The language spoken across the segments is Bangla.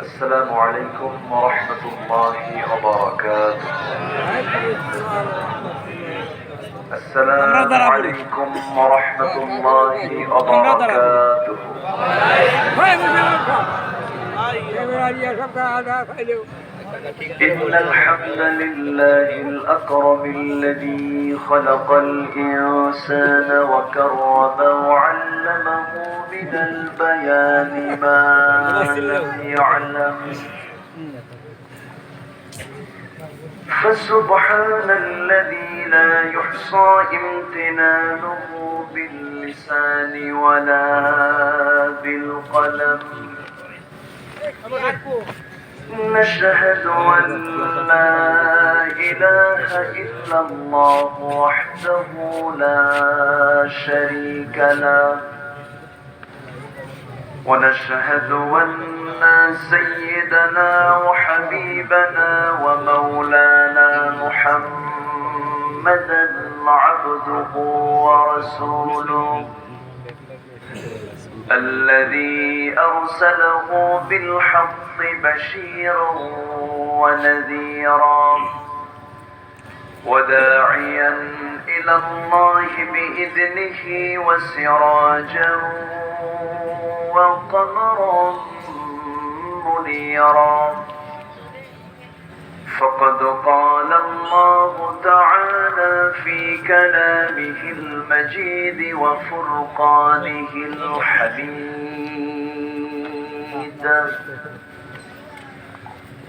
السلام عليكم ورحمة الله وبركاته. السلام عليكم ورحمة الله وبركاته. إن الحمد لله الأكرم الذي خلق الإنسان وكرمه وعلمه من البيان ما لم يعلم، فسبحان الذي لا يحصى امتنانه باللسان ولا بالقلم. نشهد أن لا إله إلا الله وحده لا شريك له، ونشهد أن سيدنا وحبيبنا ومولانا محمدا عبده ورسوله الذي أرسله بالحق بشيرا ونذيرا وداعيا إلى الله بإذنه وسراجا وقمرا منيرا. فقد قال الله تعالى في كلامه المجيد وفرقانه الحميد: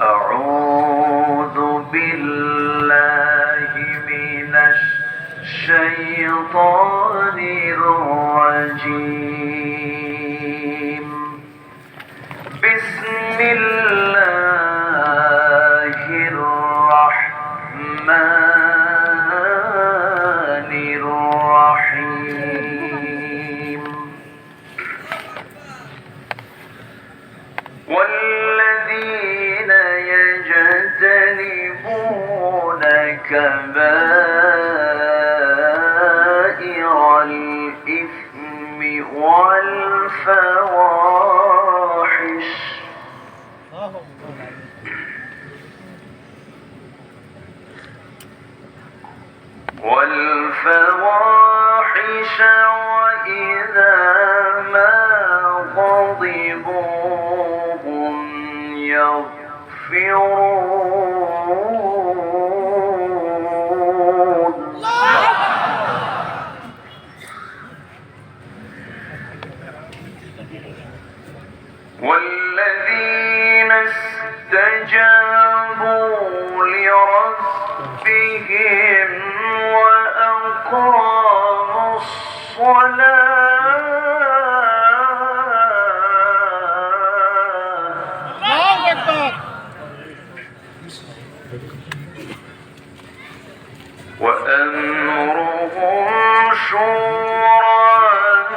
أعوذ بالله من الشيطان الرجيم. بسم الله الرحمن الرحيم. والذين يجتنبون كبائر الإثم والفواحش وإذا ما غضبوا هم يغفرون. والذين استجابوا لربهم وأقاموا الصلاة وأمرهم شورى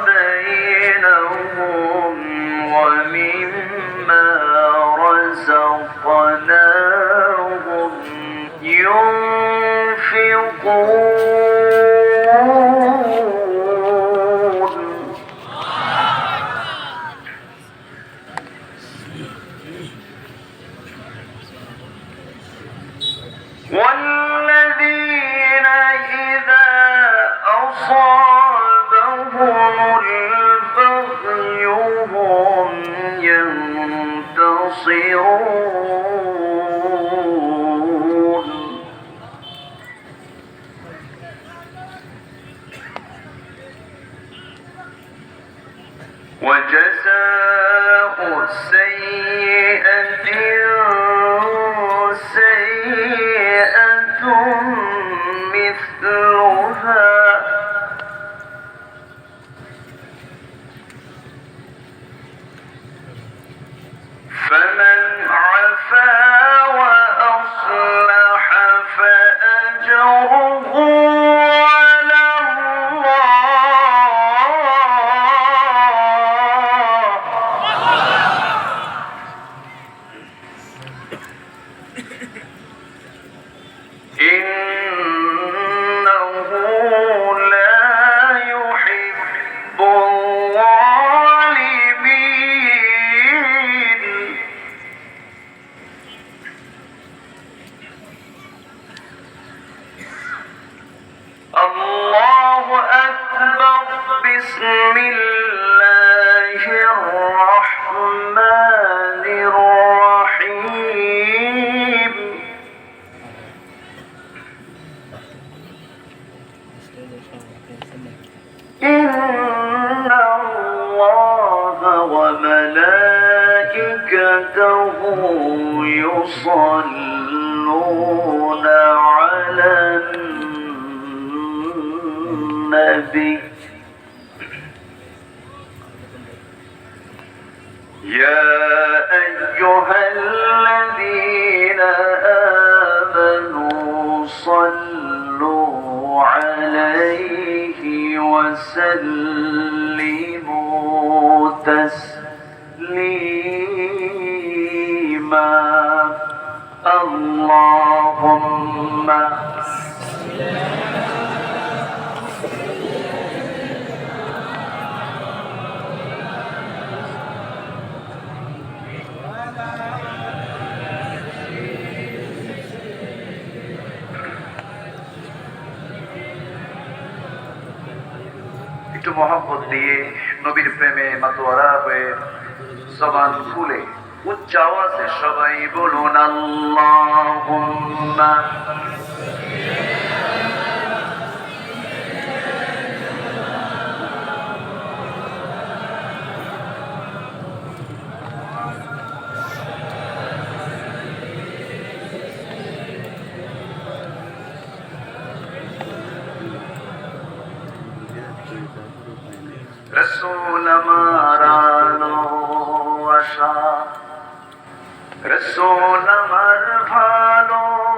بينهم ومما رزقناهم ينفقون. والذين إذا أصابهم البغي هم ينتصرون. وجزاء سيئة سيئة مثلها فمن عفا وأصلح فأجره على الله بسم الله الرحمن الرحيم إن الله وملائكته يصلون على النبي يا أيها الذين آمنوا صلوا عليه وسلموا تسليما اللهم একটু মহব্বত দিয়ে নবীর প্রেমে মাতোয়ারা হয়ে জবান খুলে উচ্চ আওয়াজে সবাই বলুন আল্লাহুম্মা রসুল আমার ভালোবাসা রসুল আমার ভালোবাসা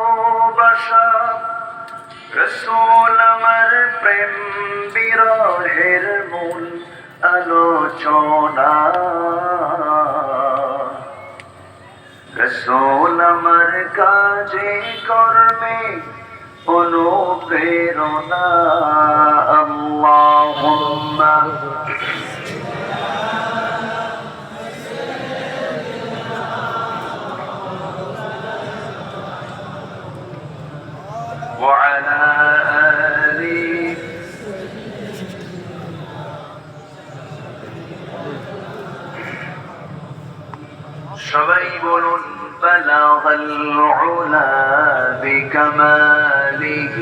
রসুল আমার প্রেম বিরহের মূল আলোচনা রসুল আমার কাজে কর্মে অনুপ্রেরণা আল্লাহুম্মা وعلى آله সবাই বলুন بلغ العلا بكماله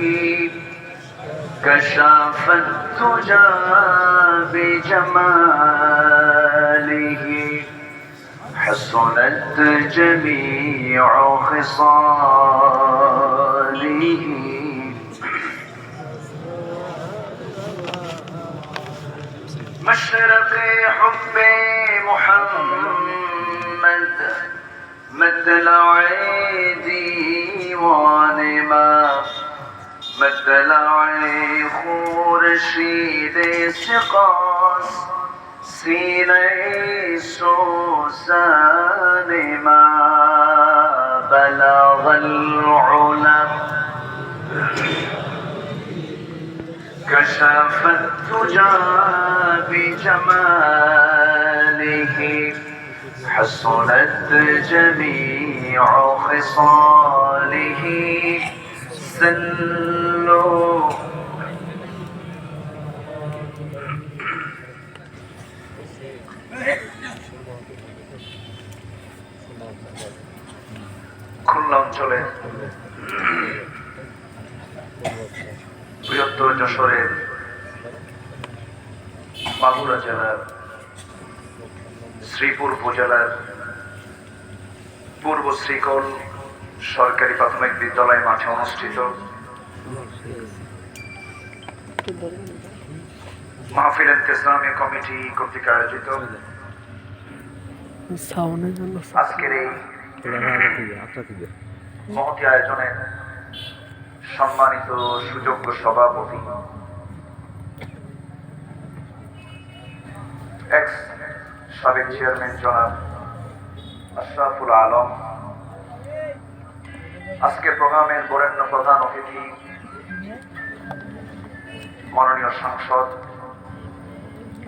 كشف الدجى بجماله حسنت جميع خصاله مشرق حب محمد مطلع ديوان ما مطلع خورشید سقاس سینه سوزان ما بلغ العلا كشف الدجى بجماله حسنت جميع خصاله سلوا খুলনা অঞ্চলের বৃহত্তর যশোরের মাগুরা জেলার শ্রীপুর উপজেলার পূর্ব শ্রীকল সরকারি প্রাথমিক বিদ্যালয় মাঠে অনুষ্ঠিত মাহফিল ইসলামী কমিটি কর্তৃক আয়োজিত আজকের এই মহতি আয়োজনের সম্মানিত সুযোগ্য সভাপতি এক্স সাবেক চেয়ারম্যান জনাব আশরাফুল আলম, আজকের প্রোগ্রামের বরেণ্য প্রধান অতিথি মাননীয় সাংসদ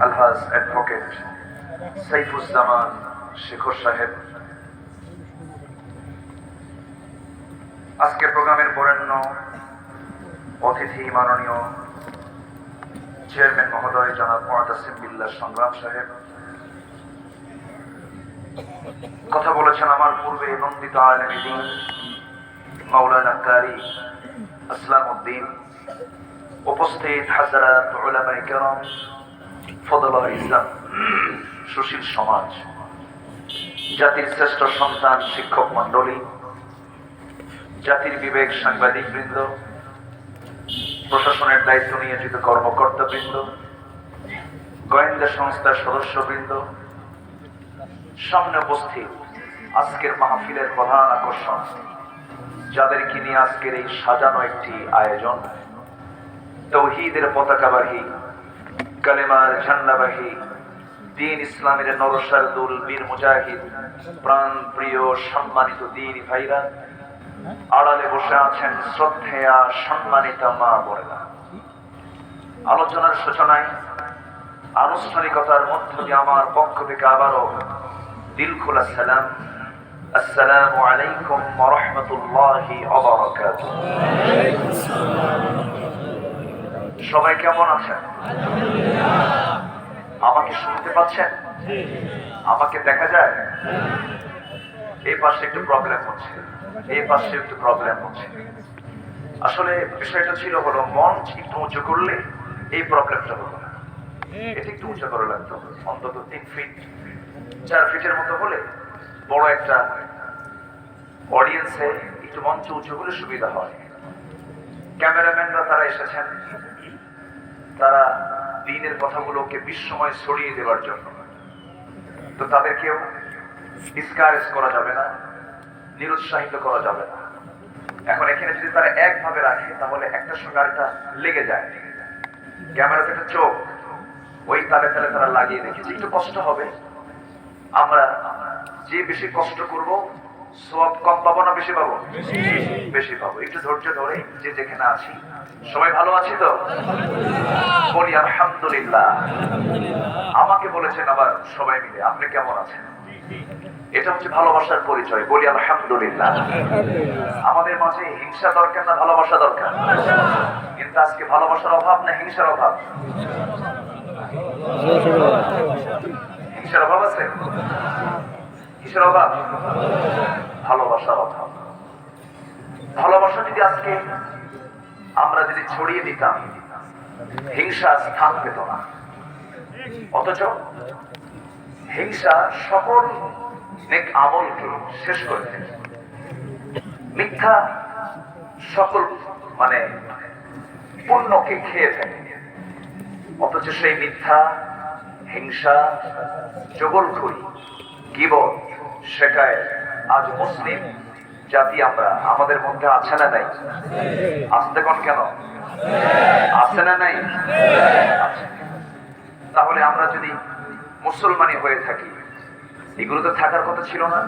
আলহাজ অ্যাডভোকেট সাইফুজ্জামান শেখর সাহেব, আজকের প্রোগ্রামের বরেণ্য অতিথি মাননীয় চেয়ারম্যান মহোদয় জনাব মুআতাসিম বিল্লাহ সংগ্রাম সাহেব কথা বলেছেন আমার পূর্বে নন্দিত আলেমে দ্বীন মাওলানা কারি আসলামউদ্দিন, উপস্থিত হাজরাত উলামায়ে কেরাম, ফদলা ইসলাম, সুশীল সমাজ, জাতির শ্রেষ্ঠ সন্তান শিক্ষক মন্ডলী, জাতির বিবেক সাংবাদিক বৃন্দ, প্রশাসনের দায়িত্ব নিয়োজিত কর্মকর্তা বৃন্দ, গোয়েন্দা সংস্থার সদস্যবৃন্দ, সামনে উপস্থিত আজকের মাহফিলের প্রধান আকর্ষণ, যাদেরকে নিয়ে আজকের এই সাজানো একটি আয়োজন, তৌহিদের পতাকাবাহী, কালেমার ঝান্ডাবাহী, দ্বীন ইসলামের নরসারদুল বীর মুজাহিদ, প্রাণ প্রিয় সম্মানিত দ্বীন ভাইরা, আড়ালে বসে আছেন শ্রদ্ধেয়া সম্মানিতা মা বোনেরা। আলোচনার সূচনায় আনুষ্ঠানিকতার মধ্য দিয়ে আমার পক্ষ থেকে আবারও দিল খোলা সালাম, আসসালামু আলাইকুম ওয়া রাহমাতুল্লাহি ওয়া বারাকাতুহু। সবাই কেমন আছেন? আমাকে শুনতে পাচ্ছেন? আমাকে দেখা যায়? এই পাশে একটু প্রবলেম হচ্ছে, এই পাশে একটু প্রবলেম হচ্ছে। আসলে বিষয়টা ছিল হলো মঞ্চ একটু উঁচু করলে এই প্রবলেমটা হলো না, এটা একটু উঁচু করে লাগতো, অন্তত 3 ফিট 4 ফিটের মতো হলে বড় একটা অডিয়েন্সে একটু মঞ্চ উঁচু করে সুবিধা হয়। ক্যামেরাম্যানরা তারা এসেছেন, তারা দ্বীনের কথাগুলোকে বিশ্বময় ছড়িয়ে দেওয়ার জন্য, তো তাদেরকেও ডিসকারেজ করা যাবে না, নিরুৎসাহিত করা যাবে না। এখন এখানে যদি তারা একভাবে রাখে তাহলে একটার সঙ্গে আরেকটা লেগে যায়। ক্যামেরাতে একটা চোখ, ওই তালে তালে তারা লাগিয়ে রেখেছে, একটু কষ্ট হবে। আমরা যে বেশি কষ্ট করব সওয়াব কম পাবো না বেশি পাবো? বেশি পাবো। একটু ধৈর্য ধরে যে যেখানে আছি, সবাই ভালো আছি তো? বলি আলহামদুলিল্লাহ। আমাকে বলেছেন আবার সবাই মিলে আপনি কেমন আছেন, এটা হচ্ছে ভালোবাসার পরিচয়। বলি আলহামদুলিল্লাহ। আমাদের মাঝে হিংসা দরকার না ভালোবাসা দরকার? কিন্তু আজকে ভালোবাসার অভাব না হিংসার অভাব? হিংসার অভাব আছে? কিসের অভাব? ভালোবাসার অভাব। ভালোবাসা যদি আজকে আমরা যদি ছড়িয়ে দিতাম, হিংসা স্থান পেত না। অথচ হিংসা সকল নেক আমলকে শেষ করে দেয়। মিথ্যা সকল পুণ্যকে খেয়ে ফেলে। অথচ সেই মিথ্যা, হিংসা, জগলখড়ি, গীবত, শেখায় আজ মুসলিম জাতি আমরা আমাদের মধ্যে আছে না নাই? আসতে কোন কেন আছে না নাই? তাহলে আমরা যদি মুসলমানি হয়ে থাকি, এগুলো তো থাকার কথা ছিল না।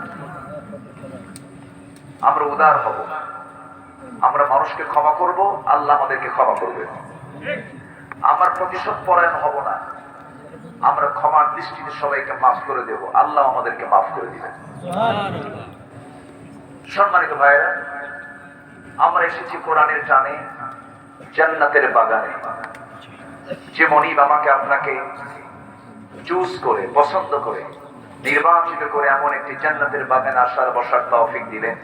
আমরা উদার হব, আমরা মানুষকে ক্ষমা করব, আল্লাহ আমাদেরকে ক্ষমা করবে। আমার প্রতিশোধ পরায়ণ হব না, আমরা ক্ষমার দৃষ্টিতে সবাইকে মাফ করে দেব, আল্লাহ আমাদেরকে মাফ করে দিবেন। সম্মানিত ভাইরা, আমরা এসেছি কোরআনের টানে, জান্নাতের বাগানে। যে মনিব আমাকে আপনাকে চুজ করে, পছন্দ করে, নির্বাচিত করে এমন একটি জান্নাতের বাগানে আসার বসার তৌফিক দিলেন,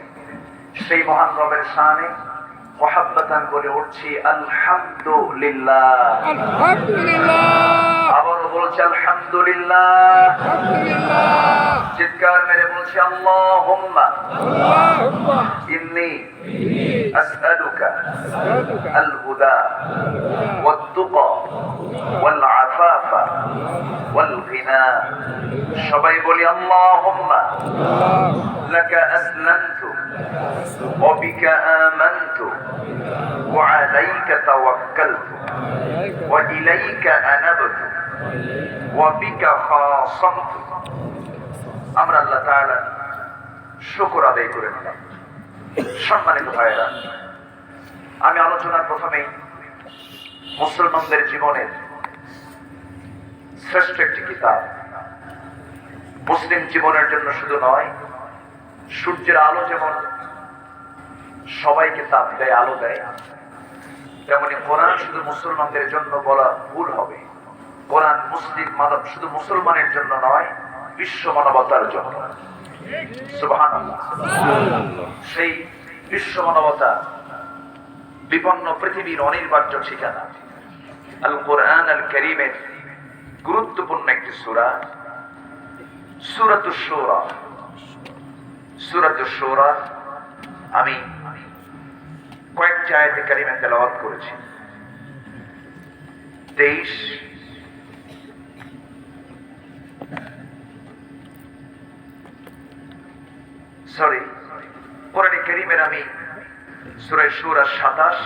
সেই মহান রবের শানে মুহাব্বতান বলে উঠছি আলহামদুলিল্লাহ। আলহামদুলিল্লাহ। আবারও বলছি আলহামদুলিল্লাহ। চিৎকার মেরে বলছি আল্লাহুম্মা ইন্নী আসআলুকা আল হুদা ওয়াত তুকা ওয়াল আফাফা ওয়াল গিনা। সবাই বলি আল্লাহুম্মা লাকা আসলামতু ওয়া বিকা আমানতু ওয়া আলাইকা তাওয়াক্কালতু ওয়া ইলাইকা আনাবতু ওয়া বিকা খাসামতু। আমরা আল্লাহ তাআলা শুকর আদায় করে নিলাম। সম্মানিত ভাইয়েরা, আমি আলোচনার প্রথমেই মুসলমানদের জীবনের শ্রেষ্ঠ একটি কিতাব, মুসলিম জীবনের জন্য শুধু নয়, সূর্যের আলো যেমন সবাইকে তাপ দেয়, আলো দেয়, তেমনি কোরআন শুধু মুসলমানদের জন্য বলা ভুল হবে। কোরআন মুসলিম মানব শুধু মুসলমানের জন্য নয়, বিশ্ব মানবতার জন্য। সুবহানাল্লাহ। সেই বিশ্ব মানবতা বিপন্ন পৃথিবীর অনির্বাচ্য ঠিকানা আল কোরআন আল কারীমের গুরুত্বপূর্ণ একটি সূরা সূরাতুশ শূরা। সূরাতুশ শূরা আমি কয়েকটি আয়াতে কারিমা তেলাওয়াত করেছি। 23 কোরআনে কারীমের আমি সূরা শূরা 27,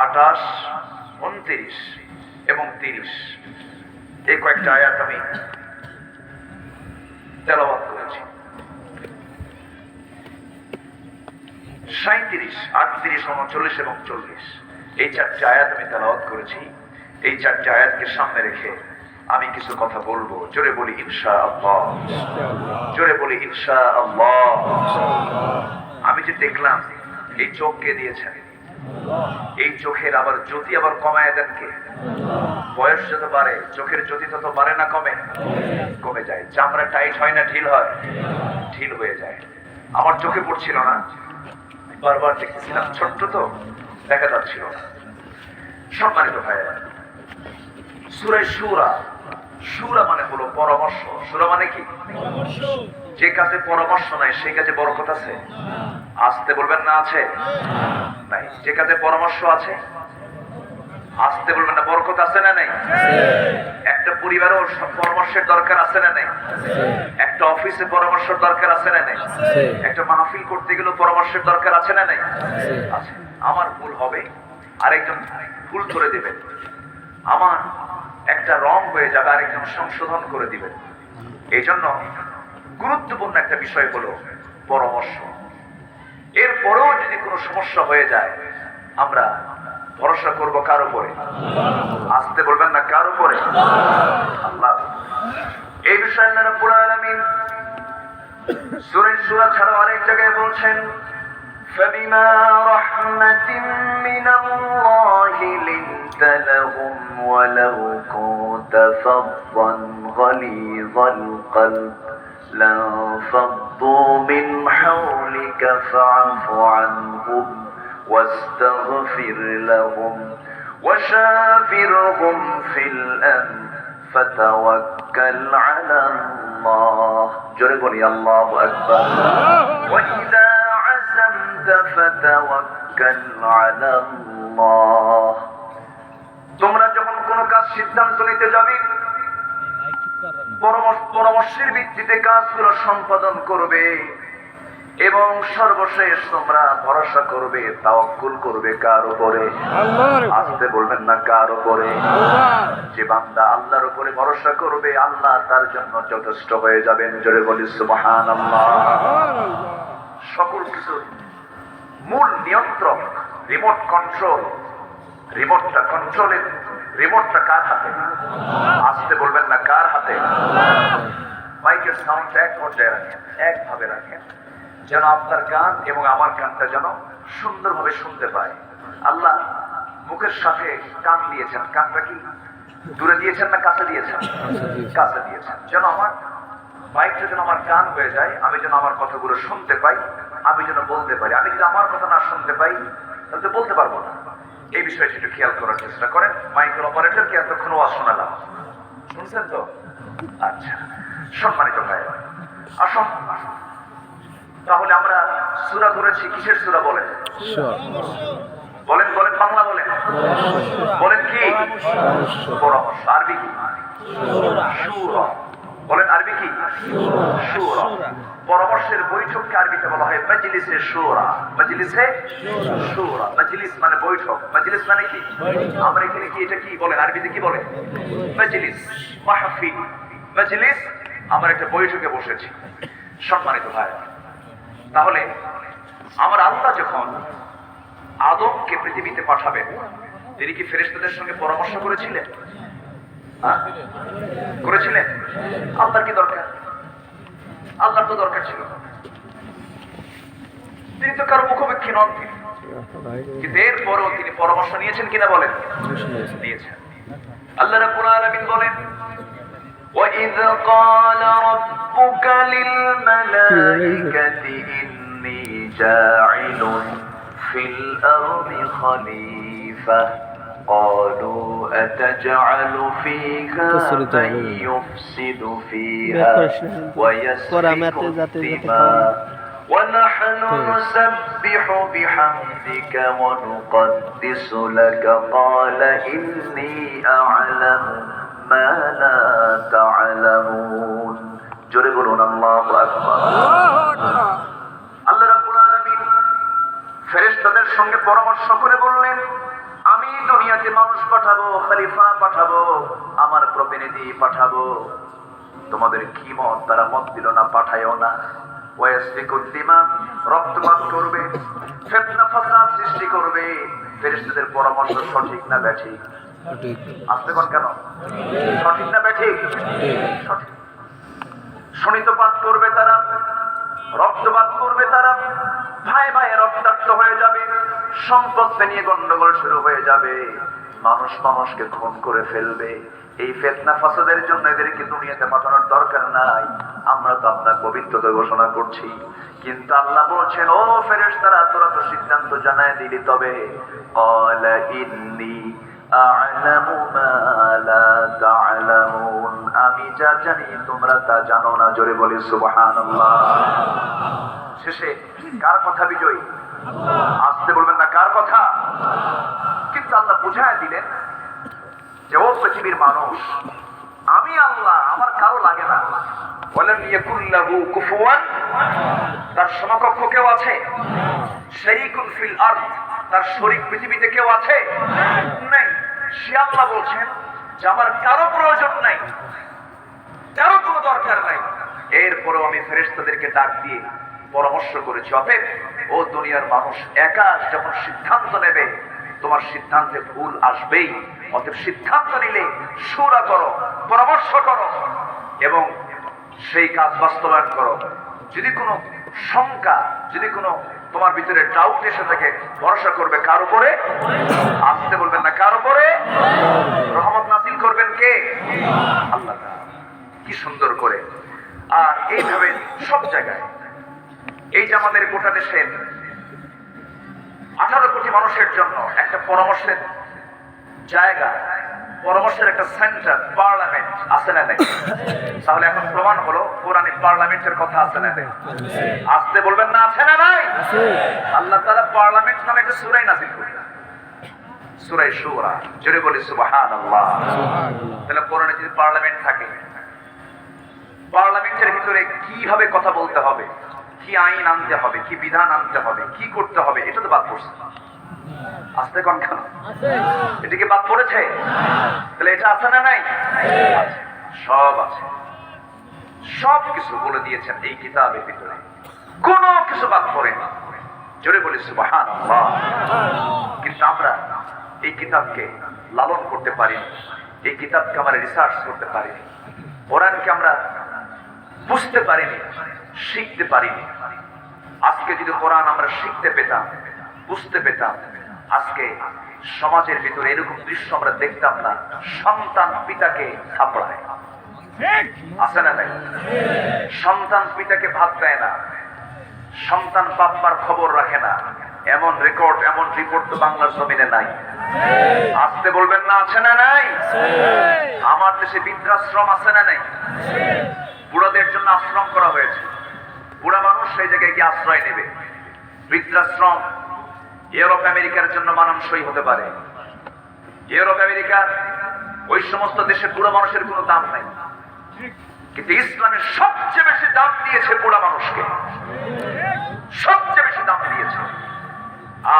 28, 29 এবং 30 এই কয়েকটা আয়াত আমি তেলাওয়াত করেছি। 37, 38, 39 এবং 40 এই চারটি আয়াত আমি তেলাওয়াত করেছি। এই চারটি আয়াতকে সামনে রেখে আমি কিছু কথা বলবো। জোরে বলি ইনশাআল্লাহ। জোরে বলি ইনশাআল্লাহ। আমি যে দেখলাম এই চোখ কে দিয়েছেন, এই চোখের আবার জ্যোতি আবার কমায় দেন কে? বয়স যত বাড়ে চোখের জ্যোতি তত বাড়ে না কমে? কমে যায়। চামড়া টাইট হয় না ঢিল হয়? ঢিল হয়ে যায়। আমার চোখে পড়ছিল না, বারবার দেখতেছিলাম, ছোট্ট তো দেখা যাচ্ছিল না। সম্মানিত ভাইয়েরা, সূরা শূরা, শূরা মানে হলো পরামর্শ। শূরা মানে কি? যে কাজে পরামর্শ নাই সেই কাজে বরকত আছে? আসতে বলবেন না আছে? নাই। যে কাজে পরামর্শ আছে আসতে বলবেন না, বরকত আছে না নাই? একটা পরিবারেও পরামর্শের দরকার আছে না নাই? একটা অফিসে পরামর্শের দরকার আছে না নাই? একটা মাহফিল করতে গেলেও পরামর্শের দরকার আছে না নাই? আছে। আমার ভুল হবে, আরেকজন ভুল করে দিবেন। আমার একটা রং হয়ে যাবে, আরেকজন সংশোধন করে দিবেন। এই জন্য গুরুত্বপূর্ণ একটা বিষয় হলো পরামর্শ। এরপরেও যদি কোনো সমস্যা হয়ে যায় আমরা ভরসা করবো কার উপরে? আসতে বলবেন না, কার উপরে? আল্লাহ। এই বিষয়ে আল্লাহ রাব্বুল আলামিন সূরা শূরা ছাড়াও আরেক জায়গায় বলছেন, فبما رحمة من الله لنت لهم ولو كنت فظا غليظ القلب لانفضوا من حولك فاعف عنهم واستغفر لهم وشاورهم في الأمر فتوكل على الله. جرب لي الله أكبر. وإذا عزمت فتوكل على الله. তোমরা যখন কোনো কাজ সিদ্ধান্ত নিতে যাবে, পরামর্শের ভিত্তিতে কাজগুলো সম্পাদন করবে এবং সর্বশেষ তোমরা ভরসা করবে, তাওয়াক্কুল করবে কার উপরে? আসতে বলবেন না, কার উপরে? যে বান্দা আল্লাহর উপরে ভরসা করবে আল্লাহ তার জন্য যথেষ্ট হয়ে যাবেন। জোরে বলি সুবহানাল্লাহ। সকল কিছুর মূল নিয়ন্ত্রক, রিমোট কন্ট্রোল, রিমোটটা কার হাতে? আসতে বলবেন না, কার হাতে? মাইকের সাউন্ডটা এক পর্যায়ে রাখেন, একভাবে রাখেন, যেন আপনার কান এবং আমার কানটা যেন সুন্দরভাবে শুনতে পায়। আল্লাহ মুখের সাথে কান দিয়েছেন, কানটা কি দূরে দিয়েছেন না কাছে দিয়েছেন? কাছে দিয়েছেন। যেন আমার মাইকটা যেন আমার কান হয়ে যায়, আমি যেন আমার কথাগুলো শুনতে পাই, আমি যেন বলতে পারি। আমি যদি আমার কথা না শুনতে পাই তাহলে তো বলতে পারবো না। এই বিষয়টা একটু খেয়াল করার চেষ্টা করেন। মাইক্রো অপারেটরকে এতক্ষণ ওয়াজ শোনালাম, শুনছেন তো? আচ্ছা, সম্মানিত ভাই, আসুন তাহলে আমরা সূরা ধরেছি। কিসের সূরা বলেন? বলেন বলেন, বাংলা বলেন, বলেন কি? পরামর্শ। আরবি কি? শূরা। বলেন আরবি কি? শূরা। পরামর্শের বৈঠককে আরবিতে বলা হয় মাজলিসে শূরা। মাজলিসে শূরা। মাজলিস মানে বৈঠক, মাজলিস মানে কি? আমরা এখানে কি এটা কি বলেন? আরবিতে কি বলেন? মাজলিস, মাহফিল। মাজলিস, আমরা একটা বৈঠকে বসেছি। সম্মানিত ভাই, তাহলে আমার আল্লাহ যখন আদমকে পৃথিবীতে পাঠাবেন তিনি কি ফেরেশতাদের সঙ্গে পরামর্শ করেছিলেন? করেছিলেন? আল্লাহর কি দরকার? আল্লাহর তো দরকার ছিল না। তিনি তো কারো মুখোমুখি নন। কিন্তু এরপরও তিনি পরামর্শ নিয়েছেন কিনা বলেন? নিয়েছেন। আল্লাহ রাব্বুল আলামিন বলেন, وَإِذْ قَالَ رَبُّكَ لِلْمَلَائِكَةِ إِنِّي جَاعِلٌ فِي الْأَرْضِ خَلِيفَةً قَالُوا أَتَجْعَلُ فِيهَا مَن يُفْسِدُ فِيهَا وَيَسْفِكُ الدِّمَاءَ وَنَحْنُ نُسَبِّحُ بِحَمْدِكَ وَنُقَدِّسُ لَكَ قَالَ إِنِّي أَعْلَمُ مَا لَا تَعْلَمُونَ জোরে বলুন আল্লাহু আকবার। আল্লাহ রাব্বুল আলামিন ফেরেশতাদের সঙ্গে পরামর্শ করে বললেন, আমি দুনিয়াতে মানুষ পাঠাবো, খলিফা পাঠাবো, আমার প্রতিনিধি পাঠাবো। তোমাদের কি মত? তারা মত দিল না, পাঠায়ও না। ওয়াসফিকুদ্দিমা, রক্তপাত করবে, ফিতনা ফাসাদ সৃষ্টি করবে। ফেরেশতাদের পরামর্শ সঠিক না ব্যাঠিক? আসতে কোন কেন? সঠিক না ব্যাঠিক? সঠিক। শনিতপাত করবে তারা, রক্তপাত করবে তারা, ভাই ভাই রক্তাক্ত হয়ে যাবে, সম্পদ নিয়ে গন্ডগোল শুরু হয়ে যাবে, মানুষ মানুষকে খুন করে ফেলবে। এই ফিতনা ফাসাদের জন্য এদেরকে দুনিয়াতে পাঠানোর দরকার নাই। আমরা তো আপনার পবিত্রতা ঘোষণা করছি, কিন্তু আল্লাহ বলছেন, ও ফেরেশতারা, তোরা তো সিদ্ধান্ত জানায় দিলি, তবে ক্বালা ইন্নী আ'লামু মা লা তা'লামুন, আমি যা জানি তোমরা তা জানো না। জোরে বলি সুবহানাল্লাহ। শেষে কার কথা বিজয়ী? আসতে বলবেন না, কার কথা? কিন্তু আল্লাহ বুঝায় দিলেন যে ও পৃথিবীর মানুষ, আমি আল্লাহ, আমার কারো লাগে না। ওয়ালাম ইয়াকুল লাহু কুফুয়ান, তার সমকক্ষ কেউ আছে? শারীকুন ফিল আরদ, তার শরীক পৃথিবীতে কেউ আছে? নাই। সে আল্লাহ বলছেন যে আমার কারো প্রয়োজন নাই, কারো কোনো দরকার নাই। এরপরও আমি ফেরেশতাদেরকে ডাক দিয়ে পরামর্শ করেছি, অতএব ও দুনিয়ার মানুষ, একা যখন সিদ্ধান্ত নেবে, তোমার সিদ্ধান্তে ভুল আসবেই। অতএব সিদ্ধান্ত নিলে শুরা করো, পরামর্শ করো এবং সেই কাজ বাস্তবায়ন করো। যদি কোনো শঙ্কা, যদি কোনো তোমার ভিতরে ডাউট এসে থাকে, ভরসা করবে কার উপরে? আসতে বলবেন না, কার উপরে? রহমত নাযিল করবেন কে? আল্লাহ। কি সুন্দর করে। আর এইভাবে সব জায়গায়, এই যে আমাদের গোটা দেশের 18 কোটি মানুষের জন্য একটা পরামর্শের জায়গা, পরামর্শের একটা সেন্টার, পার্লামেন্ট আছে না নাকি? তাহলে এখন প্রমাণ হলো কোরআনে পার্লামেন্টের কথা আছে না নাকি? আসতে বলবেন না, আছে না নাই? আল্লাহ তাআলা পার্লামেন্ট নামে একটা সূরা নাযিল করেছেন, সূরা শুরা। জোরে বলি সুবহানাল্লাহ। তাহলে কোরআনে যদি পার্লামেন্ট থাকে, পার্লামেন্টের ভিতরে কিভাবে কথা বলতে হবে, কি আইন আনতে হবে, কি বিধান আনতে হবে, কি করতে হবে, এটা তো বাদ পড়ছে। আসতে কোন কেন? এটা কি বাদ পড়েছে? তাহলে এটা আছে না নাই? সব আছে, সব কিছু বলে দিয়েছেন এই কিতাবের ভিতরে, কোনো কিছু বাদ পড়েনি। জোরে বলি সুবহানাল্লাহ। কিন্তু আমরা এই কিতাবকে লালন করতে পারি, এই কিতাবকে আমরা রিসার্চ করতে পারি, কোরআনকে আমরা বুঝতে পারিনি, শিখতে পারিনি। আজকে যদি কোরআন আমরা শিখতে পেতাম, বুঝতে পেতাম, আজকে সমাজের ভিতরে এরকম দৃশ্য আমরা দেখতাম না। সন্তান পিতাকে থাপড়ায়, আছে না নাই? সন্তান পিতাকে ভাত দেয় না, সন্তান বাপ্পার খবর রাখে না, এমন রেকর্ড, এমন রিপোর্ট তো বাংলার জমিনে নাই। আসতে বলবেন না, আছে না নাই? আমার দেশে বৃদ্ধাশ্রম আছে না নাই? বুড়াদের জন্য আশ্রম করা হয়েছে, বুড়া মানুষ সেই জায়গায় গিয়ে আশ্রয় নেবে। বৃদ্ধাশ্রম ইউরোপ আমেরিকার জন্য মানানসই হতে পারে। ইউরোপ আমেরিকার ওই সমস্ত দেশে বুড়া মানুষের কোনো দাম নাই, কিন্তু ইসলামের সবচেয়ে বেশি দাম দিয়েছে বুড়া মানুষকে, সবচেয়ে বেশি দাম দিয়েছে।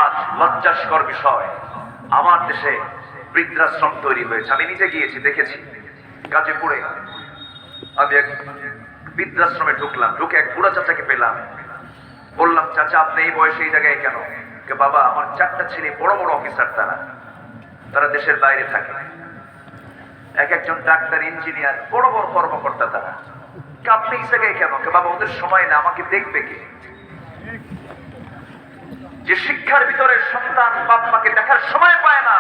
আজ লজ্জাস্কর বিষয়, আমার দেশে বৃদ্ধাশ্রম তৈরি হয়েছে। আমি নিজে গিয়েছি, দেখেছি। গাজীপুরে আমি এক বৃদ্ধাশ্রমে ঢুকলাম, ঢুকে এক বুড়া চাচাকে পেলাম। বললাম, চাচা আপনি এই বয়সে এই জায়গায় কেন? বাবা, আমার 4টা ছেলে বড় বড় অফিসার, তারা দেশের বাইরে থাকে, এক একজন ডাক্তার, ইঞ্জিনিয়ার, বড় বড় কর্মকর্তা। তারা আপনি এই জায়গায় কেন? বাবা ওদের সময় না, আমাকে দেখবে কে? যে শিক্ষার ভিতরে সন্তান বাপ মাকে দেখার সময় পায় না,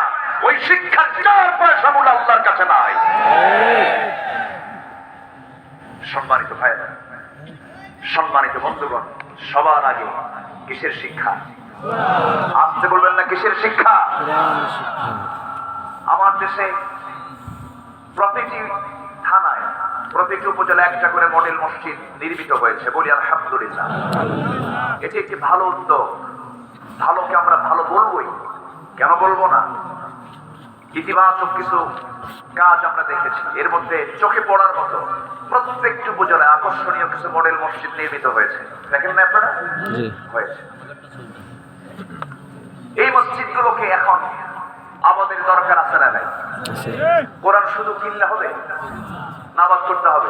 ওই শিক্ষার 4 পয়সা মূল্য আল্লাহর কাছে নাই। সম্মানিত ভাইরা, সম্মানিত বন্ধুগণ, সবার আগে কিসের শিক্ষা? আসতে বলবেন না, কিসের শিক্ষা? আমার দেশে প্রতিটি থানায়, প্রতিটি উপজেলায় একটা করে মডেল মসজিদ নির্মিত হয়েছে, বলি আলহামদুলিল্লাহ। এটি একটি ভালো উদ্যোগ। ভালোকে আমরা ভালো বলবোই, কেন বলবো না? ইতিবাচক কিছু কাজ আমরা দেখেছি, এর মধ্যে চোখে পড়ার মতো প্রত্যেকটি উপজেলায় আকর্ষণীয় কিছু মডেল মসজিদ নির্মিত হয়েছে। দেখেন না আপনারা? হয়েছে। এই মসজিদগুলোকে এখন আমাদের দরকার আছে না নাই? কোরআন শুধু কিনলে হবে? নামাজ করতে হবে,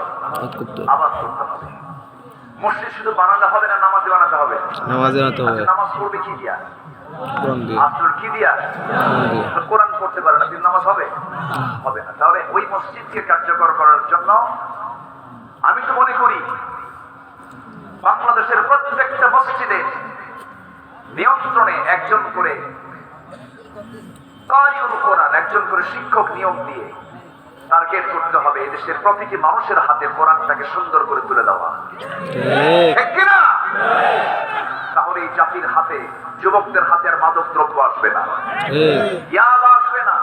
আবাদ করতে হবে। মসজিদ শুধু বানাতে হবে না, নামাজ বানাতে হবে। নামাজ পড়বে কি দিয়া? আসল কি দিয়া? কোরআন পড়তে পারে না, নামাজ হবে? হবে না। তাহলে ওই মসজিদকে কার্যকর করার জন্য আমি তো মনে করি বাংলাদেশের প্রত্যেকটা মসজিদে নিয়ন্ত্রণে একজন করে কারিউল কোরআন, একজন করে শিক্ষক নিয়োগ দিয়ে টার্গেট করতে হবে এদেশের প্রতিটি মানুষের হাতে কোরআনটাকে সুন্দর করে তুলে দেওয়া, ঠিক কিনা? তাহলে এই জাতির হাতে, যুবকদের হাতে আর মাদক দ্রব্য আসবে না, ইয়াবা আসবে না,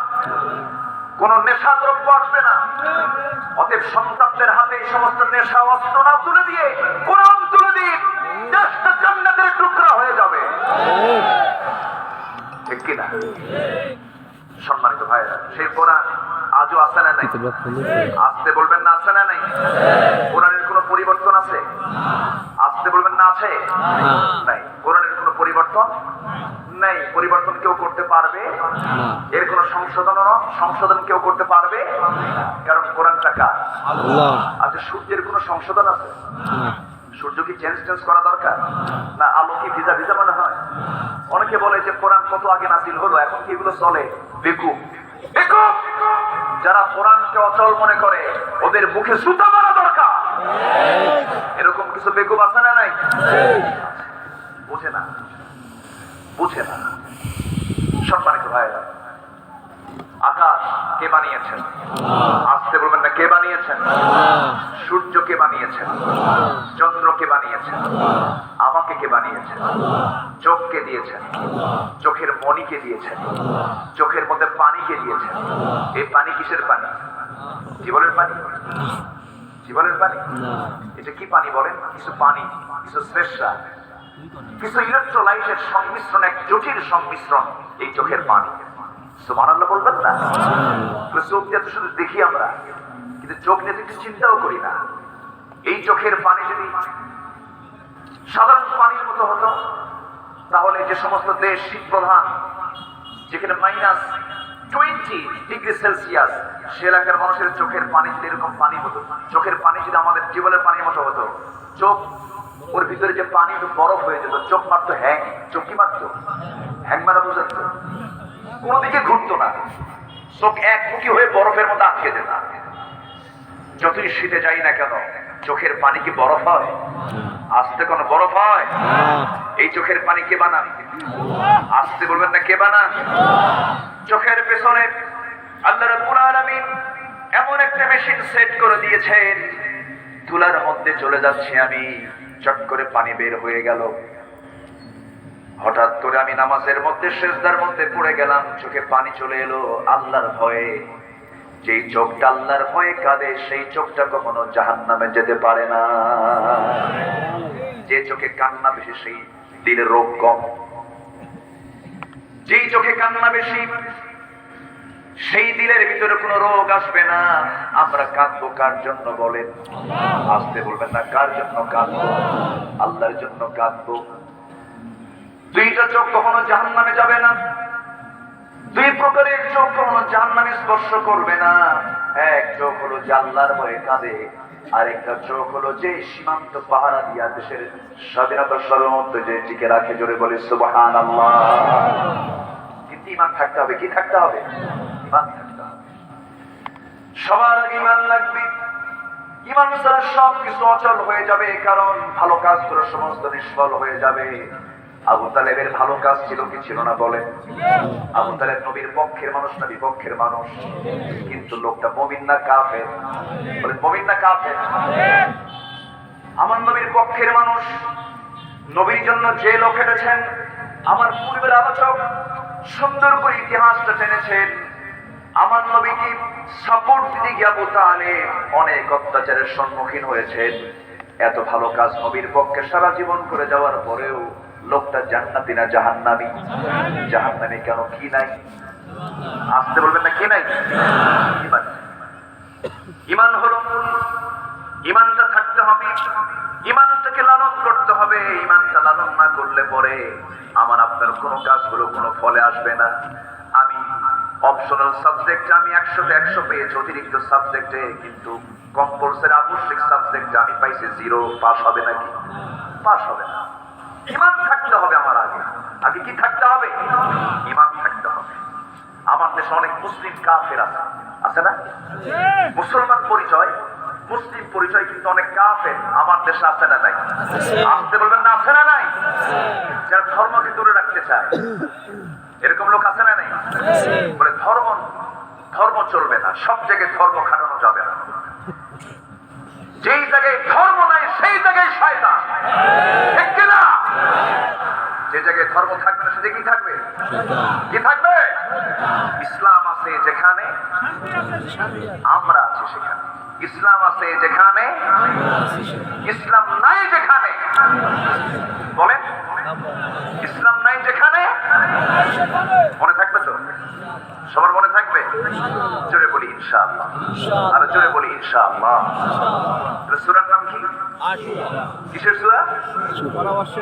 কোন নেশা দ্রব্য আসবে না। অতএব সন্তানদের হাতে এই সমস্ত নেশা অস্ত্র না তুলে দিয়ে কোরআন তুলে দিন, দেশটা জান্নাতের টুকরা হয়ে যাবে, ঠিক কিনা? সম্মানিত ভাইরা, সেই কোরআন আজও আছে না নাই? আসতে বলবেন না, আছে না নাই? কোরআনের কোনো পরিবর্তন আছে? আসতে বলবেন না, আছে নাই? কোরআনের কোনো পরিবর্তন নাই। পরিবর্তন কেউ করতে পারবে? এর কোনো সংশোধন কেউ করতে পারবে? কারণ কোরআনটা কার? আল্লাহ। আচ্ছা, সূর্যের কোনো সংশোধন আছে? সূর্য কি চেঞ্জ করা দরকার? না, আলো কি ভিজা ভিজা মনে হয়? অনেকে বলে যে কোরআন কত আগে নাজিল হলো, এখন কি এগুলো চলে? বেকুব, বেকুব। যারা কোরআনকে অচল মনে করে ওদের মুখে সুতা মারা দরকার। এরকম কিছু বেকুব আছে না নাই? বুঝে না, বুঝে না। সম্মানিত ভাইরা, আকাশ কে বানিয়েছেন? আসতে বলবেন না, কে বানিয়েছেন? সূর্য কে বানিয়েছেন? চন্দ্র কে বানিয়েছেন? আমাকে কে বানিয়েছেন? চোখ কে দিয়েছেন? চোখের মণি কে দিয়েছেন? চোখের মধ্যে পানি কে দিয়েছেন? এই পানি কিসের পানি? জীবনের পানি? জীবনের পানি? এটা কি পানি বলেন? কিছু পানি, কিছু শ্রেষ্ঠা, কিছু ইলেকট্রোলাইটের সংমিশ্রণ, এক জটিল সংমিশ্রণ এই চোখের পানি। সুবহানাল্লাহ বলবেন না? চোখ দিয়ে তো শুধু দেখি আমরা, কিন্তু চোখ নিয়ে একটু চিন্তাও করি না। এই চোখের পানি যদি সাধারণ পানির মতো হতো, তাহলে যে সমস্ত দেশ শীত প্রধান, যেখানে -20°C, সে এলাকার মানুষের চোখের পানি যদি এরকম পানি হতো, চোখের পানি যদি আমাদের জীবনের পানির মতো হতো, চোখ ওর ভিতরে যে পানি বরফ হয়ে যেত, চোখ মারতো হ্যাং। চোখ কি মারতো? হ্যাং মারা বোঝাতো, কোন দিকে ঘুরতো না, চোখ একমুখী হয়ে বরফের মধ্যে আটকে যেত। যতই শীতে যাই না কেন, চোখের পানি কি বরফ হয়? আসতে কোনো বরফ হয়? এই চোখের পানি কে বানান? আসতে বলবেন না, কে বানান? চোখের পেছনে আল্লাহ রাব্বুল আলামিন এমন একটা মেশিন সেট করে দিয়েছেন, তুলার মধ্যে চলে যাচ্ছে আমি, চট করে পানি বের হয়ে গেল। হঠাৎ করে আমি নামাজের মধ্যে সেজদার মধ্যে পড়ে গেলাম, চোখে পানি চলে এলো আল্লাহর ভয়ে। যেই চোখটা আল্লাহর ভয়ে কাঁদে, সেই চোখটা কখনো জাহান্নামে যেতে পারে না। যে চোখে কান্না বেশি, সেই দিলের রোগ কম। যেই চোখে কান্না বেশি, সেই দিলের ভিতরে কোনো রোগ আসবে না। আমরা কাঁদবো কার জন্য বলেন? আসতে বলবেন না, কার জন্য কাঁদবো? আল্লাহর জন্য কাঁদবো। দুইটা চোখ কখনো জাহান্নামে যাবে না। দুই প্রকারের চোখ কখনো জাহান্নামে স্পর্শ করবে না। এক চোখ হলো যে আল্লাহর ভয়ে কাঁদে, আরেকটা চোখ হলো যে সীমান্ত পাহারা দিয়া দেশের স্বাধীনতা সার্বভৌমত্ব যে টিকে রাখে। জোরে বলে সুবহানাল্লাহ। কিন্তু ঈমান থাকতে হবে। কি থাকতে হবে? ঈমান থাকতে হবে। সবার আগে ঈমান লাগবে। ঈমান ছাড়া সব কিছু অচল হয়ে যাবে, কারণ ভালো কাজ করে সমস্ত নিষ্ফল হয়ে যাবে। আবু তালেবের ভালো কাজ ছিল কি ছিল না বলেন? আবু তালেব নবীর পক্ষের মানুষ না বিপক্ষের মানুষ? কিন্তু লোকটা মুমিন না কাফের? বলেন মুমিন না কাফের? আমার নবীর পক্ষের মানুষ, নবীর জন্য যে লোক হেঁটেছেন, আমার পূর্বের আলোচক সুন্দর করে ইতিহাসটা টেনেছেন। আমার নবীকে সাপোর্ট দিতে গিয়ে আবু তালেব অনেক অত্যাচারের সম্মুখীন হয়েছেন। এত ভালো কাজ নবীর পক্ষে সারা জীবন করে যাওয়ার পরেও লোকটা জান্নাতি না জাহান্নামী? জাহান্নামী কেন? কি নাই? আসতে বলবেন না, কি নাই? ইমান। ইমান হলো, ইমানটা থাকতে হবে, ইমানটাকে লালন করতে হবে। ইমানটা লালন না করলে পরে আমার আপনার কোনো কাজগুলো কোনো ফলে আসবে না। আমি অপশনাল সাবজেক্টে আমি 100-তে 100 পেয়েছি, অতিরিক্ত সাবজেক্টে কিন্তু কম্পালসারি আবশ্যিক সাবজেক্টে আমি পাইছি 0, পাস হবে নাকি? পাস হবে না। ইমান থাকতে হবে আমার আগে। আগে কি থাকতে হবে? ইমান থাকতে হবে। আমার দেশে অনেক মুসলিম কাফের আছে, আছে না? মুসলমান পরিচয়, মুসলিম পরিচয়, কিন্তু অনেক কাফের আমার দেশে আছে না নাই? আসতে বলবেন না, আছে না নাই? যারা ধর্মকে দূরে রাখতে চায়, এরকম লোক আছে না নাই? বলে ধর্ম চলবে না, সব জায়গায় ধর্ম খাটানো যাবে না। যেই জায়গায় ধর্ম নাই সেই জায়গায় শয়তান, ঠিক কিনা? যে জায়গায় ধর্ম থাকবে না সেটা কি থাকবে? কি থাকবে? ইসলাম আছে যেখানে আমরা আছি সেখানে, ইসলাম আছে যেখানে, ইসলাম নাই যেখানে, বলেন ইসলাম নাই যেখানে, মনে থাকবে তো? সবার মনে থাকবে? জোরে বলি ইনশাআল্লাহ, আর জোরে বলি ইনশাআল্লাহ। সূরার নাম কি? কিসের সূরা?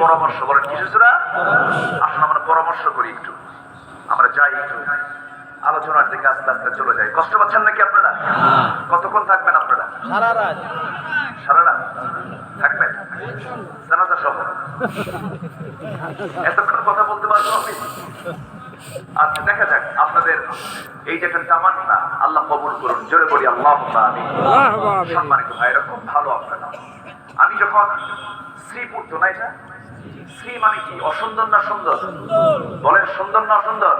পরামর্শ। বলেন কিসের সূরা? আসুন আমরা পরামর্শ করি একটু, আমরা যাই একটু আলোচনার দিকে আস্তে আস্তে চলে যাই। কষ্ট পাচ্ছেন নাকি আপনারা? কতক্ষণ থাকবেন আপনারা? সারা রাত। সারা রাত থাকবেন জানাজা সহ? এতক্ষণ কথা বলতে পারবো আমি? আচ্ছা দেখা যাক, আপনাদের এই যে একটা তামান্না আল্লাহ কবুল করুন। জোরে বলি আল্লাহুম্মা আমিন। সম্মানিত ভাইরা, খুব ভালো আপনারা। আমি যখন শ্রী পড়তো না, এটা শ্রী মানে কি? অসুন্দর না সুন্দর? বলেন সুন্দর না অসুন্দর?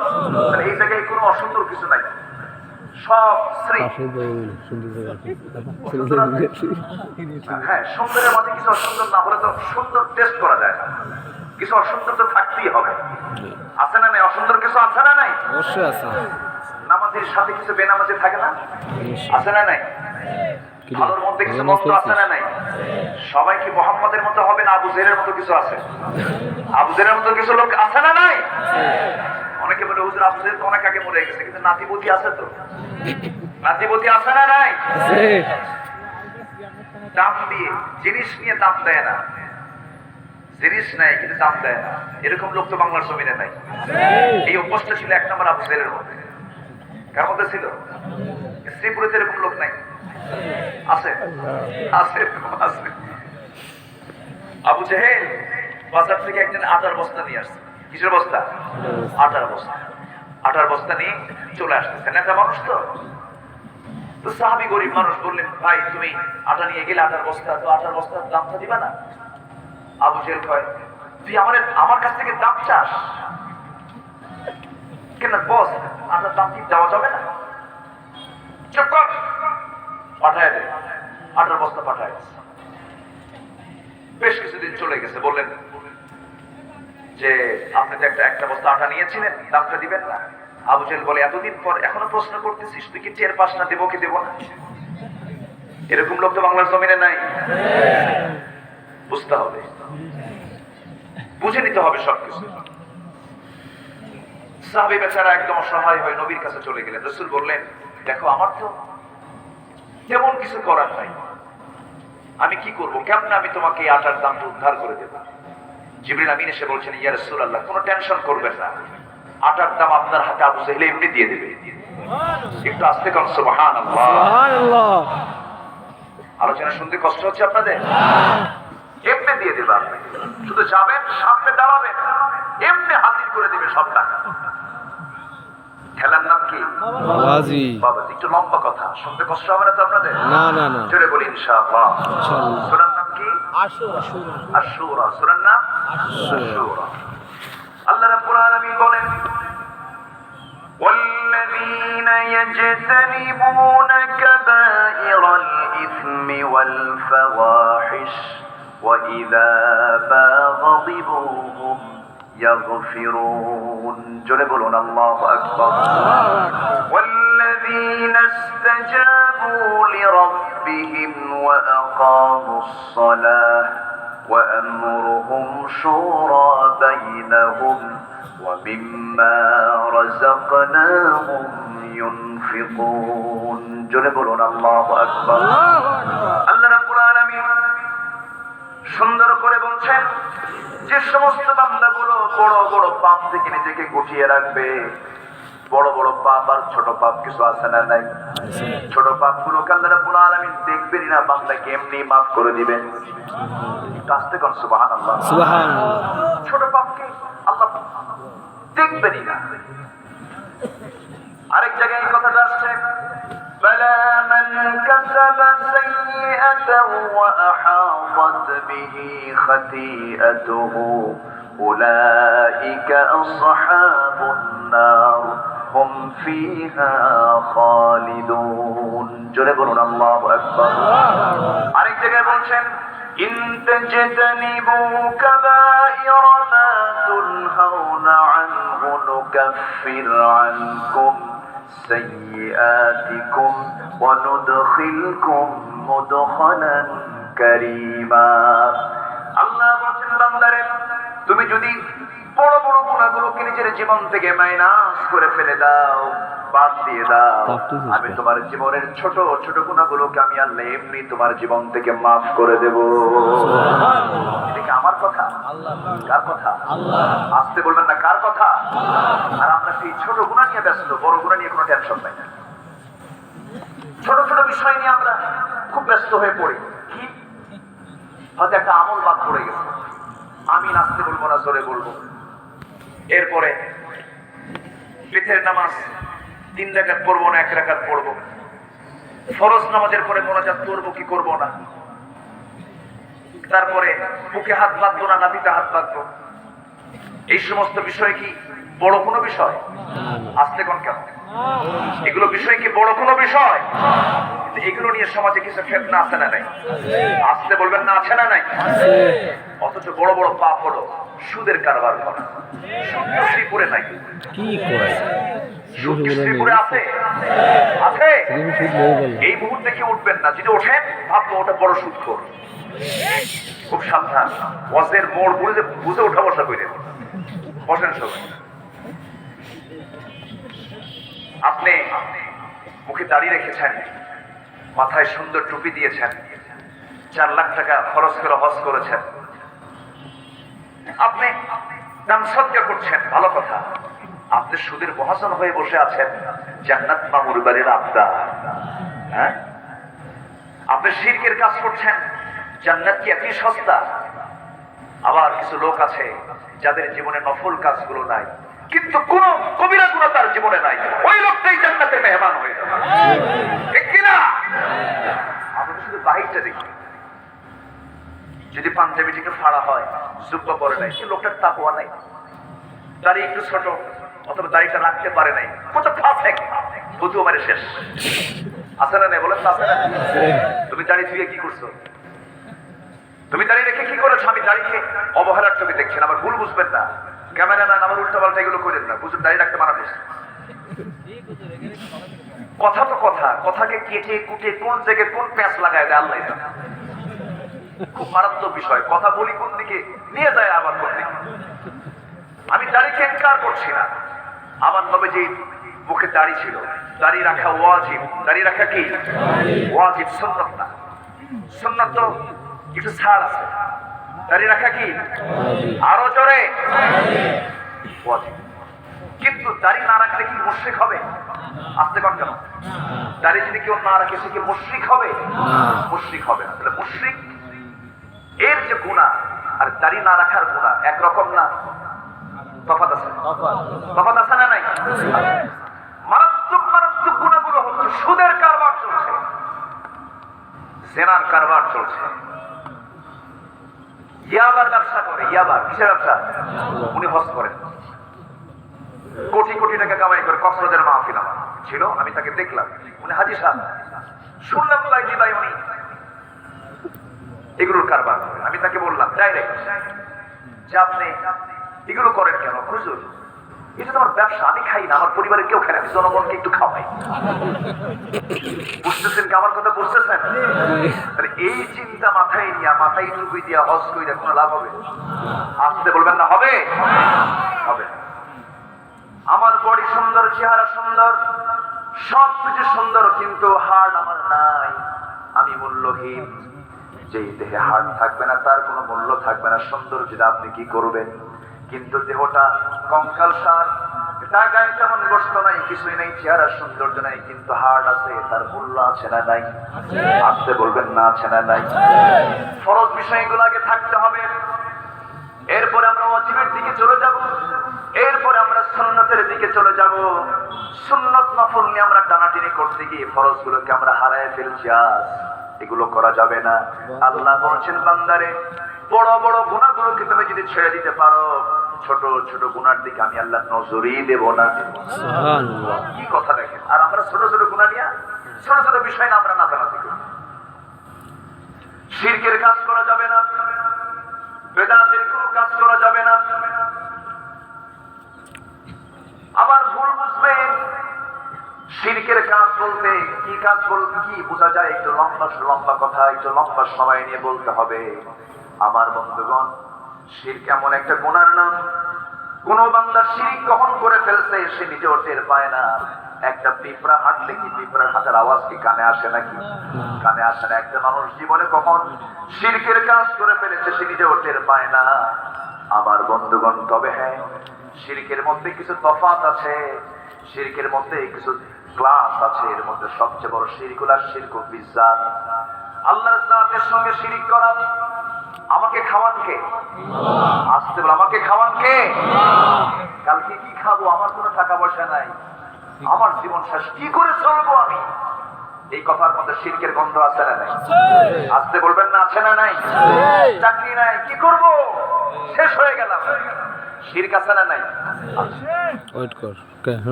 এই জায়গায় কোনো অসুন্দর কিছু নাই, সব শ্রী। হ্যাঁ, সুন্দরের মধ্যে কিছু অসুন্দর না হলে তো সুন্দর টেস্ট করা যায় না। কিছু অসুন্দর তো থাকতেই হবে, আছে না নাই? অসুন্দর কিছু আছে না নাই? অবশ্যই আছে। নামাজের সাথে কিছু বেনামাজি থাকে না? আছে না নাই? ভালোর মধ্যে কিছু মন্দ আছে না নাই? সবাই কি মুহাম্মাদের মতো হবে না আবু জেহেলের মতো কিছু আছে? আবু জেহেলের মতো কিছু লোক আছে না নাই? অনেকে বলে হুজুর আবু জেহেল তো অনেক আগে মরে গেছে, কিন্তু নাতিপতি আছে তো? নাতিপতি আছে না নাই? দাম দিয়ে জিনিস নিয়ে দাম দেয় না, জিনিস নাই কিন্তু দাম দেয় না, এরকম লোক তো বাংলার জমিনে নাই। এই অভ্যাসটা ছিল 1 নম্বর আবু জেহেলের মধ্যে। কার মধ্যে ছিল? শ্রীপুরেতে এরকম লোক নাই? আছে, আছে, আছে। আবু জেহেল বাজার থেকে একদিন আটার বস্তা নিয়ে আসছে। কিসের বস্তা? আটার বস্তা। আটার বস্তা নিয়ে চলে আসতেছে, নেতা মানুষ তো। তো সাহাবী গরিব মানুষ বললেন, ভাই তুমি আটা নিয়ে গেলে আটার বস্তা, তো আটার বস্তার দামটা দিবা না? আবু জেহেল কয়, তুই আমার কাছ থেকে দাম চাস কেন? বস, আটার দাম কি দেওয়া যাবে না? চুপ কর, পাঠায় দে। আটার বস্তা পাঠায়। বেশ কিছুদিন চলে গেছে, বললেন যে আপনি তো একটা বস্তা আটা নিয়েছিলেন, দামটা দিবেন না? আবু জেহেল বলে, এতদিন পর এখনো প্রশ্ন করতেছিস, তুই কি টের পাস না দেবো কি দেবো না? এরকম লোক তো বাংলার জমিনে নাই। বুঝতে হবে, বুঝে নিতে হবে সবকিছু। সাহাবী বেচারা একদম অসহায় হয়ে নবীর কাছে চলে গেলেন। রাসূল বললেন, দেখো আমার তো তেমন কিছু করার নাই, আমি কি করব? কেমনে আমি তোমাকে এই আটার দামটা উদ্ধার করে দেব? জিবরিল আমিন এসে বলছেন, ইয়া রাসূলুল্লাহ, কোনো টেনশন করবেন না, আটার দাম আপনার হাতে আবু জেহেল এমনি দিয়ে দেবে। একটু আস্তে কোন সুবহানাল্লাহ। সুবহানাল্লাহ। আলোচনা শুনতে কষ্ট হচ্ছে আপনাদের? এমনি দিয়ে দেবে, আপনি শুধু যাবেন, সামনে দাঁড়াবেন, এমনি হাজির করে দেবে সব টাকা। খেলার নাম কি? বাবাজি। বাবাজি। একটু লম্বা কথা, শুনতে কষ্ট হবে না তো আপনাদের? না না না, জোরে বলি ইনশাআল্লাহ। ইনশাআল্লাহ। সূরার নাম কি? আশুরা। আশুরা। সূরার নাম আশুরা। আল্লাহ রাব্বুল আলামিন বলেন والذين يجتنبون كبائر الإثم والفواحش وإذا ما غضبوا هم يغفرون جنبون الله أكبر والذين استجابوا لربهم وأقاموا الصلاة وأمرهم شورى بينهم ومما رزقناهم ينفقون جنبون الله أكبر আল্লাহ রাব্বুল আলামিন সুন্দর করে বলছেন যে সমস্ত বান্দাগুলো বড় বড় পাপ থেকে নিজেকে গুটিয়ে রাখবে বড় বড় পাপ আর ছোট পাপ কিছু আছে না নাই ছোট পাপগুলোকে আল্লাহ রাব্বুল আলামিন দেখবেন না বান্দাকে এমনি মাফ করে দিবেন কাস্তে কোন সুবহানাল্লাহ সুবহানাল্লাহ ছোট পাপকে আল্লাহ দেখবেনই না আরেক জায়গায় এই কথাটা আসছে بلى من كسب سيئة وأحاطت به خطيئته أولئك أصحاب النار هم فيها خالدون جنبون الله أكبر আরেক জায়গায় বলছেন إن تجتنبوا كبائر ما تنهون عنه نكفر عنكم سيئاتكم وندخلكم مدخلا كريما আল্লাহ বলেন বান্দারে তুমি যদি বড় বড় গুনাহগুলোকে নিজের জীবন থেকে মাইনাস করে ফেলে দাও বাদ দিয়ে দাও আমি তোমার জীবনের ছোট ছোট গুনাহগুলোকে আমি আল্লাহ এমনি তোমার জীবন থেকে মাফ করে দেব সুবহানাল্লাহ এটা কি আমার কথা আল্লাহ কার কথা আল্লাহ আসতে বলবেন না কার কথা আল্লাহ আর আমরা সেই ছোট গুনাহ নিয়ে ব্যস্ত বড় গুনাহ নিয়ে কোনো টেনশন নাই ছোট ছোট বিষয় নিয়ে আমরা খুব ব্যস্ত হয়ে পড়ি কি হয়তো একটা আমল বাদ পড়ে গেছে আমি নাচতে বলবো না জোরে বলবো এরপরে ফিতরের নামাজ 3 রাকাত পড়বো না 1 রাকাত পড়বো ফরজ নামাজের পরে মোনাজাত করবো কি করবো না তারপরে বুকে হাত বাঁধবো না নাভিতে হাত বাঁধবো এই সমস্ত বিষয় কি বড় কোনো বিষয় আসতে কোন কেন এগুলো বিষয় কি বড় কোনো বিষয় এগুলো নিয়ে সমাজে কিছু ফিতনা আছে না নাই আসতে বলবেন না আছে না নাই অথচ বড় বড় পাপ হলো সুদের কারবার করা শ্রীপুরে নাই কি কয় শ্রীপুরে আছে আছে এই মুহূর্তে কি উঠবেন না যদি ওঠেন ভাববো ওটা বড় সুদখোর খুব সাবধান ওয়াজের মোড় বুঝে ওঠা বসা করে বসেন সবাই আপনি মুখে দাঁড়িয়ে রেখেছেন মাথায় সুন্দর টুপি দিয়েছেন 4 লাখ টাকা খরচ করে হজ করেছেন আপনি দান সদকা করছেন ভালো কথা আপনি সুদের মহাজন হয়ে বসে আছেন জান্নাত মামুর বাড়ির আবদার হ্যাঁ আপনি শিরকের কাজ করছেন জান্নাত কি এতই সস্তা আবার কিছু লোক আছে যাদের জীবনে নফল কাজগুলো নাই কিন্তু কোন কবিরা গুনাহ তার জীবনে নাই ওই লোকটাই জান্নাতের মেহমান হয়ে যাবে ঠিক কি না আমরা শুধু বাহিরটা দেখি যদি পাঞ্জাবি থেকে ফাড়া হয় জুব্বা পরে নাই সে লোকটার তাকওয়া নাই দাড়ি একটু ছোট অথবা দাড়িটা রাখতে পারে নাই কত পারফেক্ট বুঝু মারে শেষ আছে না নাই বলেন আছে না তুমি দাড়ি ধুয়ে কি করছো তুমি দাড়ি রেখে কি করেছো আমি দাড়িকে অবহেলার ছবি দেখছেন আবার ভুল বুঝবেন না ক্যামেরাম্যান আমার উল্টা পাল্টা এগুলো করেন না বুঝুন দাড়ি রাখতে মানা করছে কথা তো কথা কথাকে কেটে কুটে কোন জায়গায় কোন প্যাঁচ লাগায় দেয় আল্লাহ জানে খুব মারাত্মক বিষয় কথা বলি কোন দিকে নিয়ে যায় আবার কোন দিকে আমি দাড়িকে ইনকার করছি না আমার নবী যে মুখে দাড়ি ছিল দাড়ি রাখা ওয়াজিব দাড়ি রাখা কি ওয়াজিব সুন্নাত না সুন্নাত তো একটু ছাড় আছে দাড়ি রাখা কি আরো জোরে ওয়াজিব কিন্তু দাড়ি না রাখলে কি মুশরিক হবে আসতে পার কেন দাড়ি যদি কেউ না রাখে সে কি মুশরিক হবে মুশরিক হবে না তাহলে মুশরিক এর যে গুনাহ আর দাড়ি না রাখার গুনাহ একরকম না তফাৎ আছে তফাৎ আছে না নাই মারাত্মক মারাত্মক গুনাহগুলো হচ্ছে সুদের কারবার চলছে জেনার কারবার চলছে ইয়াবার ব্যবসা করে। ইয়াবার কিসের ব্যবসা? উনি হজ করেন, কোটি কোটি টাকা কামাই করে। কক্সবাজারের মাহফিল আমার ছিল, আমি তাকে দেখলাম। উনি হাজী সাহেব, শুনলাম ভাই উনি এগুলোর কারবার করেন। আমি তাকে বললাম ডাইরেক্ট যে আপনি এগুলো করেন কেন? হুজুর এটা তো আমার ব্যবসা, আমি খাই না, আমার পরিবারের কেউ খায় না, আমি জনগণকে একটু খাওয়াই। বুঝতেছেন কি আমার কথা? বুঝতেছেন? তাহলে এই চিন্তা মাথায় নিয়ে, মাথায় টুকুই দিয়া হজ কইরা কোনো লাভ হবে? আসতে বলবেন না হবে? হবে। আমার বডি সুন্দর, চেহারা সুন্দর, সবকিছু সুন্দর, কিন্তু হার্ট আমার নাই, আমি মূল্যহীন। যেই দেহে হার্ট থাকবে না তার কোনো মূল্য থাকবে না। সৌন্দর্যটা আপনি কি করবেন? কিন্তু দেহটা কঙ্কালসার, টাকায় তেমন গোস্ত নাই, কিছুই নাই, চেহারা সৌন্দর্য নাই, কিন্তু হার্ট আছে, তার মূল্য আছে না নাই? আসতে বলবেন না আছে না নাই? ফরজ বিষয়গুলো আগে থাকতে হবে, এরপরে আমরা ওয়াজিবের দিকে চলে যাব, এরপরে আমরা সুন্নতের দিকে চলে যাব। সুন্নত নফল নিয়ে আমরা টানাটানি করতে গিয়ে ফরজগুলোকে আমরা হারায় ফেলছি। আজ এগুলো করা যাবে না। আল্লাহ বলছেন বান্দারে, বড় বড় গুনাহগুলোকে তুমি যদি ছেড়ে দিতে পারো, ছোট ছোট গুনার দিকে আমি আল্লাহ নজরই দেব না। সুবহানাল্লাহ, কি কথা দেখেন। আর আমরা ছোট ছোট গুনাহ নিয়ে, ছোট ছোট বিষয় না আমরা নাচানাচি করি। শিরকের কাজ করা যাবে না, বেদাতের কোনো কাজ করা যাবে না। আবার ভুল বুঝবেন, শিরকের কাজ বলতে কি কাজ বলতে কি বোঝা যায়? একটু লম্বা কথা, একটু লম্বা সময় নিয়ে বলতে হবে। আমার বন্ধুগণ, শিরক এমন একটা গুনার নাম, কোন বান্দা শিরক কখন করে ফেলছে সে নিজেও টের পায় না। একটা পিঁপড়া হাঁটলে কি পিঁপড়ার হাঁটার আওয়াজ কি কানে আসে নাকি? কানে আসে না। একটা মানুষ জীবনে কখন শিরকের কাজ করে ফেলেছে সে নিজেও টের পায় না। আমার বন্ধুগণ, তবে হ্যাঁ, শিরকের মধ্যে কিছু তফাৎ আছে, শিরকের মধ্যে কিছু ক্লাস আছে। এর মধ্যে সবচেয়ে বড় শিরক হলো শিরকুল বিজ্জাত, আল্লাহর জাতের সঙ্গে শিরক করা। আমাকে খাওয়ান কে? আসতে বল, আমাকে খাওয়ান কে? কালকে কি খাবো? আমার কোনো টাকা পয়সা নাই, আমার জীবন শেষ, কি করে চলবো আমি? এই কথার মধ্যে শিরকের গন্ধ আছে না নাই? আসতে বলবেন না আছে না নাই? চাকরি নাই, কি করব? শেষ হয়ে গেলাম। শিরক আছে না নাই?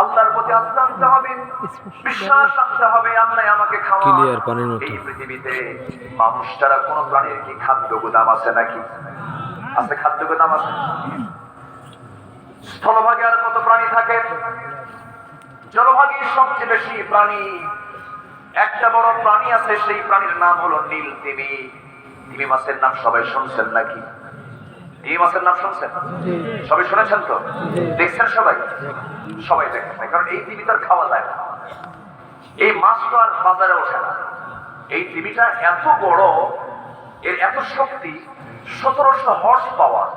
আল্লাহর প্রতি আস্থা আনতে হবে, বিশ্বাস আনতে হবে। আল্লাহ আমাকে খাওয়ান। এই পৃথিবীতে মানুষ ছাড়া কোন প্রাণীর কি খাদ্য গোদাম আছে নাকি? আছে, খাদ্য গোদাম আছে। স্থলভাগে আর কত প্রাণী থাকে? জলভাগে সবচেয়ে বেশি প্রাণী। একটা বড় প্রাণী আছে, সেই প্রাণীর নাম হলো নীল তিমি। তিমি মাছের নাম সবাই শুনছেন নাকি? এই মাছের নাম শুনছেন? সবাই শুনেছেন তো? দেখছেন সবাই? সবাই দেখেন না, কারণ এই তিমি তার খাওয়া যায় না। এই মাছ তো আর বাজারে ওঠে না। এই তিমিটা এত বড়, এর এত শক্তি, 1700 হর্স পাওয়ার।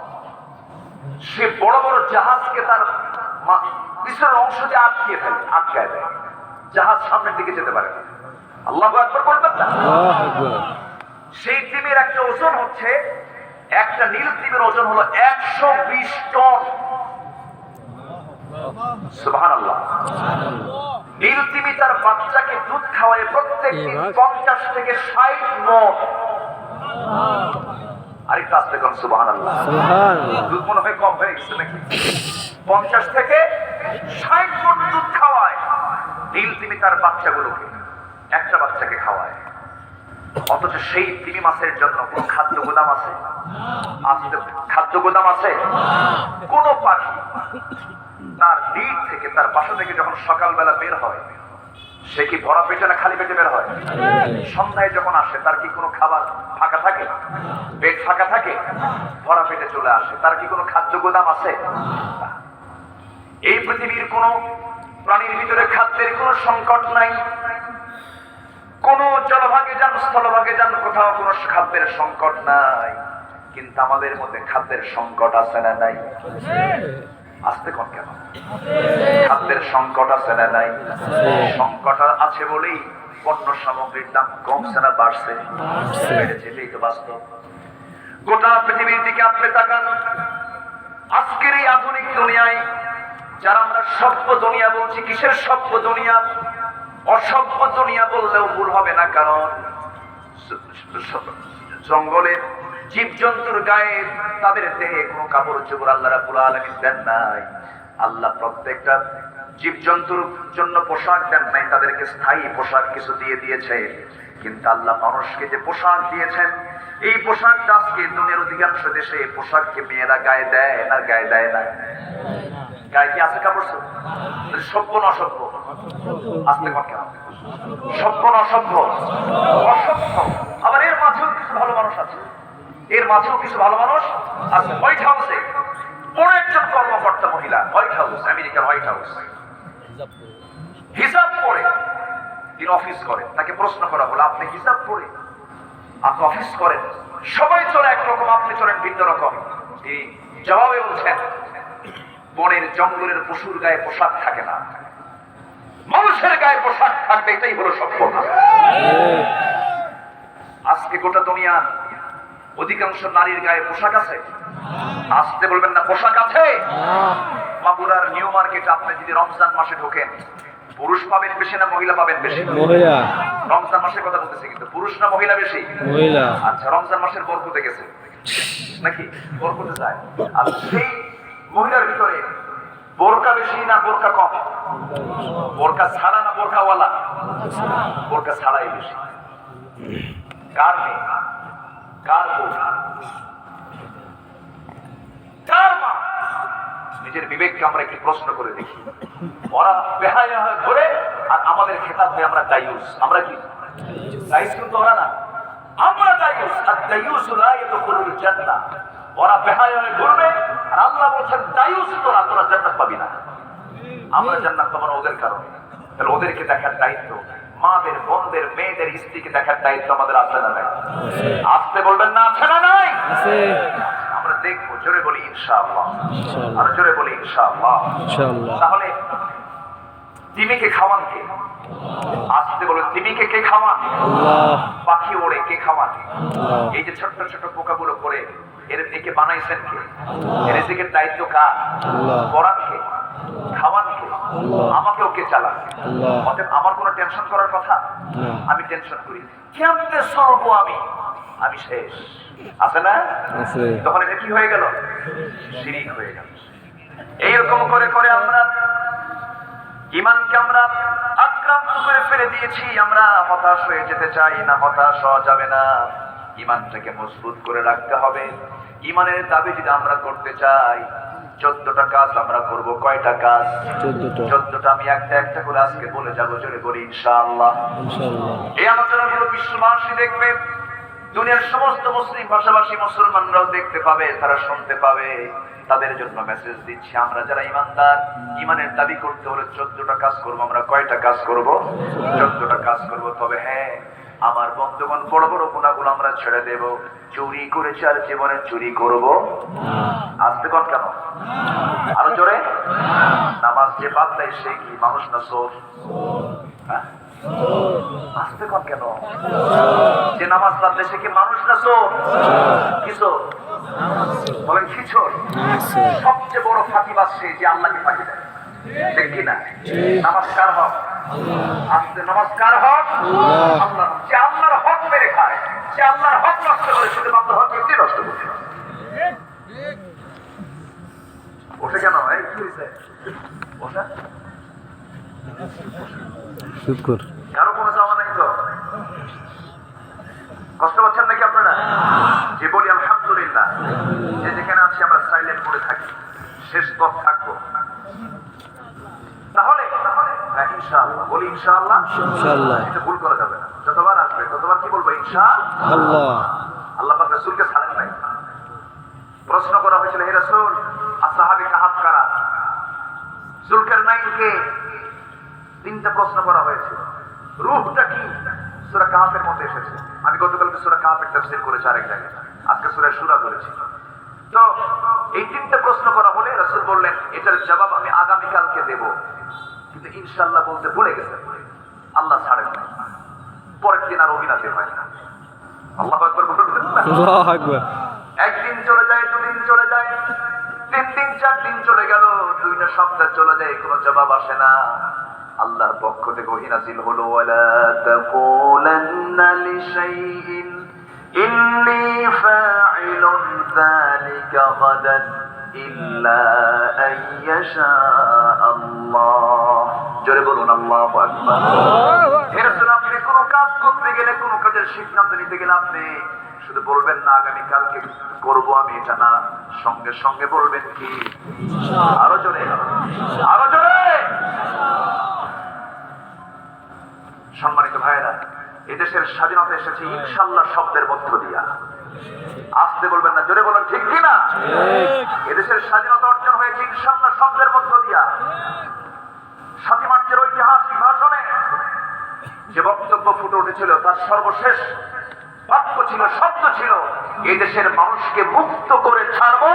সে বড় বড় জাহাজকে তার পিছনের অংশ দিয়ে আটকিয়ে ফেলে, আটকায় দেয়, জাহাজ সামনের দিকে যেতে পারে না। আল্লাহু আকবার বলবেন না? সেই তিমির একটা ওজন হচ্ছে, একটা নীল তিমির ওজন হলো 120 টন। সুবহানাল্লাহ। নীল তিমি তার বাচ্চাকে দুধ খাওয়ায় প্রত্যেক দিন 50 থেকে 60 মণ। আরেকটু আস্তে কোন সুবহানাল্লাহ। দুধ মনে হয় কম হয়ে গেছে নাকি? 50 থেকে 60 মণ দুধ খাওয়ায় নীল তিমি তার বাচ্চাগুলোকে, একটা বাচ্চাকে খাওয়ায়। অথচ সেই তিমি মাছের জন্য কোন খাদ্য গোদাম আছে? খাদ্য গোদাম আছে? কোন পাখি তার ডিট থেকে, তার বাসা থেকে যখন সকালবেলা বের হয়, সে কি ভরা পেটে না খালি পেটে বের হয়? সন্ধ্যায় যখন আসে তার কি কোনো খাবার ফাঁকা থাকে? পেট ফাঁকা থাকে? ভরা পেটে চলে আসে। তার কি কোনো খাদ্য গোদাম আছে? এই পৃথিবীর কোন প্রাণীর ভিতরে খাদ্যের কোনো সংকট নাই। কোন জলভাগে যান, স্থলভাগে যান, কোথাও কোনো খাদ্যের সংকট নাই। কিন্তু আমাদের মধ্যে খাদ্যের সংকট আছে না নাই? আসতে কোন কেন? খাদ্যের সংকট আছে না নাই? সংকট আছে বলেই পণ্য সামগ্রীর দাম কমছে না বাড়ছে? বেড়েছে, এটাই তো বাস্তব। গোটা পৃথিবীর দিকে আপনি তাকান। আজকের এই আধুনিক দুনিয়ায় যারা আমরা সভ্য দুনিয়া বলছি, কিসের সভ্য দুনিয়া? অসভ্য দুনিয়া বললেও ভুল হবে না, কারণ জঙ্গলের জীবজন্তুর গায়ে তাদের দেহে কোনো কাপড় চোপড় আল্লাহ রাব্বুল আলামিন দেন নাই। আল্লাহ প্রত্যেকটা জীবজন্তুর জন্য পোশাক দেন নাই, তাদেরকে স্থায়ী পোশাক কিছু দিয়ে দিয়েছে। কিন্তু আল্লাহ মানুষকে যে পোশাক দিয়েছেন, এই পোশাকটা আজকে দুনিয়ার অধিকাংশ দেশে পোশাককে মেয়েরা গায়ে দেয় আর গায়ে দেয় না। গায়ে কি আছে কাপড়? সভ্য না অসভ্য? আসতে কর কেন? সভ্য না অসভ্য? অসভ্য। আবার এর মাঝেও কিছু ভালো মানুষ আছে, এর মাঝেও কিছু ভালো মানুষ আছে। হোয়াইট হাউসে বড় একজন কর্মকর্তা মহিলা, হোয়াইট হাউস, আমেরিকার হোয়াইট হাউস, হিজাব পরে তিনি অফিস করেন। তাকে প্রশ্ন করা হলো, আপনি হিজাব পরে আপনি অফিস করেন, সবাই চলে একরকম, আপনি চলেন ভিন্ন রকম। তিনি জবাবে বলছেন, বনের জঙ্গলের পশুর গায়ে পোশাক থাকে না, মানুষের গায়ে পোশাক থাকবে, এটাই হলো সভ্যতা। আজকে গোটা দুনিয়া অধিকাংশ নারীর গায়ে পোশাক আছে? আসতে বলবেন না পোশাক আছে? মাগুরার নিউ মার্কেটে আপনি যদি রমজান মাসে ঢোকেন, পুরুষ পাবেন বেশি না মহিলা পাবেন বেশি? মহিলা। রমজান মাসের কথা বলতেছি, কিন্তু পুরুষ না মহিলা বেশি? মহিলা। আচ্ছা, রমজান মাসের বরকতে গেছে নাকি? বরকতে যায়। আর সেই মহিলার ভিতরে বোরকা বেশি না বোরকা কম? বোরকা ছাড়া না বোরকাওয়ালা? বোরকা ছাড়াই বেশি। কার মেয়ে, কার বউ, কার মা? নিজের বিবেককে আমরা একটি প্রশ্ন করে দেখি। ওরা বেহায়া হয়ে ঘুরে আর আমাদের খেতাব হয়ে আমরা দায়ুস। আমরা কি দায়ুস? কিন্তু ওরা না, আমরা দায়ুস। আর দায়ুস লা ইয়াদখুলুল জান্নাহ। ওরা বেহায়া হয়ে ঘুরবে আর আল্লাহ বলেন দায়ুস তোরা, তোরা জান্নাত পাবি না। আমরা জান্নাত পাবো না ওদের কারণে। তাহলে ওদেরকে দেখার দায়িত্ব, মাদের, বোনদের, মেয়েদের, স্ত্রীকে দেখার দায়িত্ব আমাদের আছে না নাই? আসতে বলবেন না আছে না নাই? আছে। আমরা দেখবো। জোরে বলি ইনশাআল্লাহ, আর জোরে বলি ইনশাআল্লাহ। ইনশাআল্লাহ। তাহলে তিমিকে খাওয়ান কে? আসতে বলো, তিমিকে কে খাওয়ান? আল্লাহ। পাখি ওড়ে কে খাওয়ান? আল্লাহ। এই যে ছোট্ট ছোট পোকাগুলো করে এর দিকে বানাইছেন কে? এর দিকে দায়িত্ব কার? আল্লাহ। পড়ান কে? খাওয়ান কে? আমাকেও কে চালান? আল্লাহ। অতএব আমার কোনো টেনশন করার কথা? না। আমি টেনশন করি কেমনে সরবো আমি, আমি শেষ। আছে না? আছে। তখন এটা কি হয়ে গেল? শিরিক হয়ে গেল। এইরকম করে করে আমরা ঈমানকে আমরা আক্রান্ত করে ফেলে দিয়েছি। আমরা হতাশ হয়ে যেতে চাই না, হতাশ হওয়া যাবে না। ঈমানটাকে মজবুত করে রাখতে হবে। ঈমানের দাবি যদি আমরা করতে চাই, 14টা কাজ আমরা করব। কয়টা কাজ? 14টা। আমি একটা একটা করে আজকে বলে যাবো। জোরে বলি ইনশাআল্লাহ। ইনশাআল্লাহ। এই আলোচনাগুলো বিশ্ববাসী দেখবে, দুনিয়ার সমস্ত মুসলিম ভাষাভাষী মুসলমানরাও দেখতে পাবে, তারা শুনতে পাবে। তাদের জন্য মেসেজ দিচ্ছি, আমরা যারা ইমানদার, ইমানের দাবি করতে হলে 14টা কাজ করবো। আমরা কয়টা কাজ করব? 14টা কাজ করব। তবে হ্যাঁ, আমার বন্ধুগণ, বড় বড় গুনাহগুলো আমরা ছেড়ে দেব। চুরি করেছি আর জীবনে চুরি করব? আসতে কোন কেন? আরো জোরে। নামাজ যে বাদ দেয় সে কি মানুষ না চোর? হ্যাঁ, আসতে কোন কেন? যে নামাজ বাদ দেয় সে কি মানুষ না চোর? কি চোর? বলেন কি চোর? সবচেয়ে বড় ফাঁকিবাজ সে যে আল্লাহকে ফাঁকি দেয়, ঠিক কিনা? নামাজ কার হক? আসতে নামাজ কার হক? আল্লাহ। যে আল্লাহর হক মেরে খায়, যে আল্লাহর হক নষ্ট করে, শুধুমাত্র হক ব্যক্তি নষ্ট করতে হবে। ওঠে কেন? এই কি হয়েছে? ওঠা শুকর। কারো কোনো যাওয়া নাই তো? কষ্ট পাচ্ছেন নাকি আপনারা? যে বলি আলহামদুলিল্লাহ, যে যেখানে আছি আমরা সাইলেন্ট করে থাকি, শেষ পথ থাকবো। তাহলে হ্যাঁ, ইনশাআল্লাহ বলি ইনশাআল্লাহ। ইনশাআল্লাহ। এটা ভুল করা যাবে না। যতবার আসবে ততবার কি বলবো? ইনশাআল্লাহ। আল্লাহ পাক রাসূলকে ছাড়েন নাই। প্রশ্ন করা হয়েছিল, হে রাসূল, আসহাবে কাহাফ কারা? যুলকারনাইনকে 3টা প্রশ্ন করা হয়েছিল। রূহটা কি? সূরা কাহাফের মধ্যে এসেছে। আমি গতকালকে সূরা কাহাফের তাফসীর করেছি আরেক জায়গায়, আজকে সূরা শুরা করেছি। তো এই 3টা প্রশ্ন করা হলে রাসূল বললেন, এটার জবাব আমি আগামীকালকে দেব। কিন্তু ইনশাআল্লাহ বলতে ভুলে গেছেন। আল্লাহ ছাড়েন নাই। পরের দিন আর অভিনাতে হয় না। আল্লাহু আকবার বলবেন না? আল্লাহু আকবার। একদিন চলে যায়, দুদিন চলে যায়, 3 দিন 4 দিন চলে গেল, 2টা সপ্তাহ চলে যায়, কোনো জবাব আসে না। আল্লাহর পক্ষ থেকে ওহী নাযিল হলো, ওয়ালা তাকুলান্না লিশাইইন ইন্নী ফাঈল ফাইলুন যালিকা গাদান ইল্লা আইয়াশা আল্লাহ। জোরে বলুন আল্লাহু আকবার। হে রাসূল, আপনি কোনো কাজ করতে গেলে, কোনো কাজের সিদ্ধান্ত নিতে গেলে আপনি শুধু বলবেন না আগামী কালকে করবো আমি, এটা না, সঙ্গে সঙ্গে বলবেন কি? আরো জোরে, আরো জোরে। সম্মানিত ভাইয়েরা, এদেশের স্বাধীনতা এসেছে ইনশাআল্লাহ শব্দের মধ্য দিয়া। আসতে বলবেন না, জোরে বলুন ঠিক কিনা? এদেশের স্বাধীনতা অর্জন হয়েছে ইনশাআল্লাহ শব্দের মধ্য দিয়া। 7 মার্চের ঐতিহাসিক ভাষণে যে বক্তব্য ফুটে উঠেছিল তার সর্বশেষ বাক্য ছিল, শব্দ ছিল, এই দেশের মানুষকে মুক্ত করে ছাড়বো।